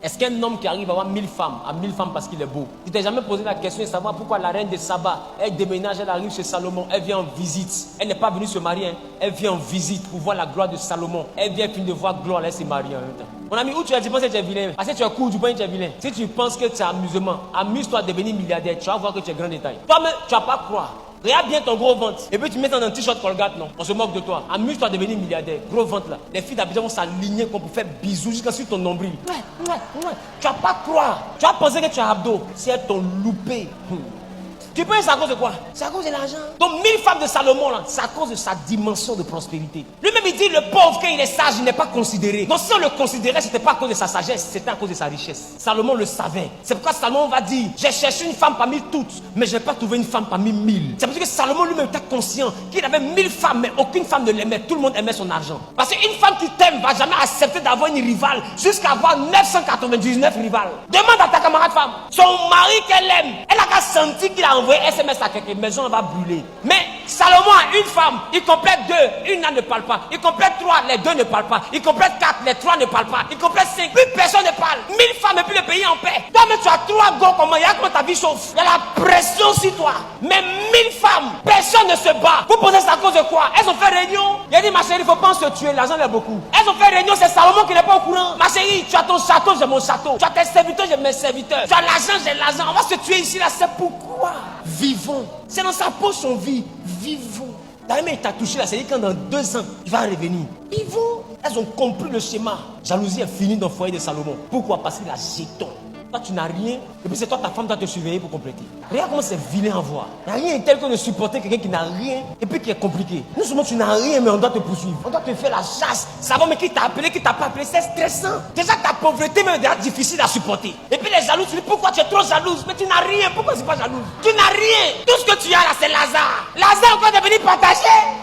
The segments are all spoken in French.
Est-ce qu'un homme qui arrive à avoir 1000 femmes, a 1000 femmes parce qu'il est beau? Tu t'es jamais posé la question de savoir pourquoi la reine de Saba, elle déménage, elle arrive chez Salomon, elle vient en visite. Elle n'est pas venue se marier, hein. Elle vient en visite pour voir la gloire de Salomon. Elle vient finir de voir gloire, elle s'est mariée en même temps. Mon ami, où tu penses que tu es vilain? Parce que tu es court, tu penses que tu es vilain. Si tu penses que c'est amusement, amuse-toi à devenir milliardaire, tu vas voir que tu es grand détail. Toi-même, tu vas pas croire. Regarde bien ton gros ventre. Et puis tu mets dans un t-shirt Colgate, non? On se moque de toi. Amuse-toi à devenir milliardaire. Gros ventre là. Les filles d'Abidjan vont s'aligner comme pour faire bisous jusqu'à sur ton nombril. Tu vas pas croire. Tu vas penser que tu as abdos. Si elles t'ont loupé. Tu penses c'est à cause de quoi? C'est à cause de l'argent. Donc 1000 femmes de Salomon là, c'est à cause de sa dimension de prospérité. Lui-même il dit le pauvre quand il est sage, il n'est pas considéré. Donc si on le considérait, c'était pas à cause de sa sagesse, c'était à cause de sa richesse. Salomon le savait. C'est pourquoi Salomon va dire, j'ai cherché une femme parmi toutes, mais je n'ai pas trouvé une femme parmi 1000. C'est pour ça que Salomon lui-même était conscient qu'il avait 1000 femmes, mais aucune femme ne l'aimait. Tout le monde aimait son argent. Parce qu'une femme qui t'aime va jamais accepter d'avoir une rivale jusqu'à avoir 999 rivales. Demande à ta camarade femme, son mari qu'elle aime, elle a qu'à sentir qu'il a envoyé SMS à quelqu'un, maison va brûler. Mais Salomon a une femme, il complète 2, une ne parle pas. Il complète 3, les 2 ne parlent pas. Il complète 4, les 3 ne parlent pas. Il complète 5, plus personne ne parle. 1000 femmes et puis le pays en paix. Toi, mais tu as 3 gars, comment? Il y a comment ta vie chauffe. Il y a la pression sur toi. Mais 1000 femmes, personne ne se bat. Vous posez ça à cause de quoi? Elles ont fait réunion. Il a dit, ma chérie, il ne faut pas se tuer, l'argent est beaucoup. Elles ont fait réunion, c'est Salomon qui n'est pas au courant. Ma chérie, tu as ton château, j'ai mon château. Tu as tes serviteurs, j'ai mes serviteurs. Tu as l'argent, j'ai l'argent. On va se tuer ici, là, c'est pourquoi? Vivons. C'est dans sa poche son vie. Vivons. D'ailleurs, il t'a touché là, c'est-à-dire que dans 2 ans, il va revenir. Vivons. Elles ont compris le schéma. Jalousie est finie dans le foyer de Salomon. Pourquoi? Parce qu'il a jeton. Toi, tu n'as rien. Et puis c'est toi, ta femme doit te surveiller pour compléter. Regarde comment c'est vilain à voir. Il n'y a rien tel que de supporter quelqu'un qui n'a rien et puis qui est compliqué. Non seulement tu n'as rien, mais on doit te poursuivre. On doit te faire la chasse. Savoir mais qui t'a appelé, qui t'a pas appelé, c'est stressant. Déjà, ta pauvreté même est difficile à supporter. Et puis les jaloux, tu dis pourquoi tu es trop jalouse? Mais tu n'as rien. Pourquoi tu n'es pas jalouse? Tu n'as rien. Tout ce que tu as là, c'est Lazare. Lazare encore de venir partager.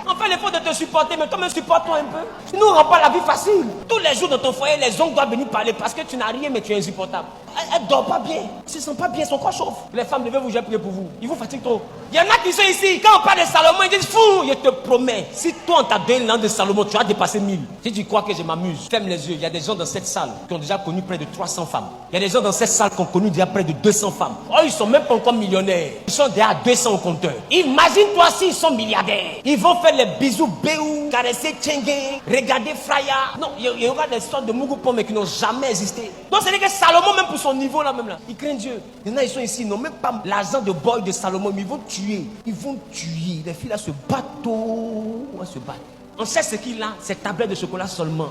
On fait l'effort de te supporter, mais toi-même supporte-toi un peu. Nous, on rend pas la vie facile. Tous les jours dans ton foyer, les oncles doivent venir parler parce que tu n'as rien, mais tu es insupportable. Elle dort pas bien, elle se sent pas bien, son corps chauffe. Les femmes devaient vous prier pour vous, ils vous fatiguent trop. Il y en a qui sont ici, quand on parle de Salomon, ils disent fou, je te promets, si toi on t'a donné l'an de Salomon, tu as dépassé 1000. Si tu crois que je m'amuse, ferme les yeux. Il y a des gens dans cette salle qui ont déjà connu près de 300 femmes. Il y a des gens dans cette salle qui ont connu déjà près de 200 femmes. Oh, ils sont même pas encore millionnaires. Ils sont déjà à 200 au compteur. Imagine-toi s'ils sont milliardaires. Ils vont faire les bisous béou, caresser Tchengue, regarder Fraya. Non, il y aura des sortes de Mougou mais qui n'ont jamais existé. Donc c'est-à-dire que Salomon, même pour son niveau là même là, il craint Dieu. Il y en a, ils sont ici, ils n'ont même pas l'argent de boy de Salomon, mais ils vont tuer. Ils vont tuer. Les filles là se battent. On se battre. On sait ce qu'il a, c'est tablette de chocolat seulement.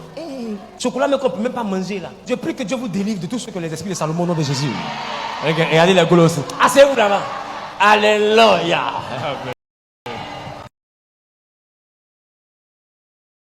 Chocolat même qu'on ne peut même pas manger là. Je prie que Dieu vous délivre de tout ce que les esprits de Salomon au nom de Jésus. Regardez les goulots aussi. Asseyez-vous là-bas. Alléluia.